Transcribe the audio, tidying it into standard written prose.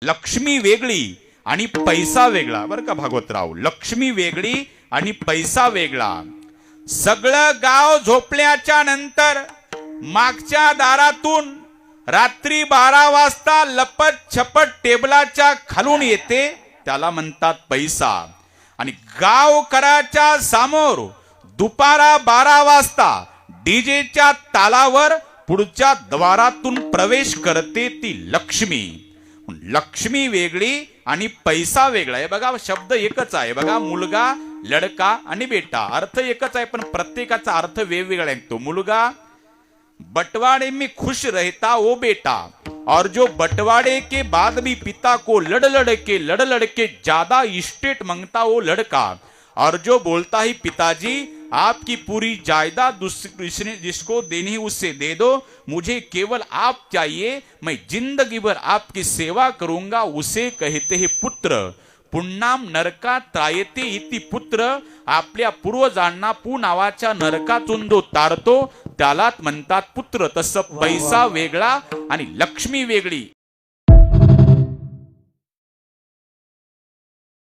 लक्ष्मी वेगळी आणि पैसा वेगळा. बरं का भागवतराव, लक्ष्मी वेगळी आणि पैसा वेगळा. सगळं गाव झोपल्याच्या नंतर मागच्या दारातून रात्री 12 वाजता लपत छपट टेबलाच्या खालून येते, त्याला म्हणतात पैसा. आणि गावकराच्या समोर दुपारा 12 वाजता डीजेच्या तालावर पुढच्या द्वारातून प्रवेश करते ती लक्ष्मी. लक्ष्मी वेगळी आणि पैसा वेगळा आहे. बघा, शब्द एकच आहे. बघा, मुलगा, लडका आणि बेटा, अर्थ एकच आहे, पण प्रत्येकाचा अर्थ वेगवेगळा आहे. तो मुलगा, बंटवारे में खुश रहता वो बेटा, और जो बंटवारे के बाद भी पिता को लड़ लड़ के ज्यादा इस्टेट मांगता वो लड़का, और जो बोलता ही पिताजी आपकी पूरी जायदाद दूसरे जिसको देनी उससे दे दो, मुझे केवल आप चाहिए, मैं जिंदगी भर आपकी सेवा करूंगा, उसे कहते हैं पुत्र. पुन्नाम नरका त्रायते इति पुत्र. आपल्या पूर्वजांना पू नावाच्या नरकातून जो तारतो त्यालाच म्हणतात पुत्र. तसं पैसा वेगळा आणि लक्ष्मी वेगळी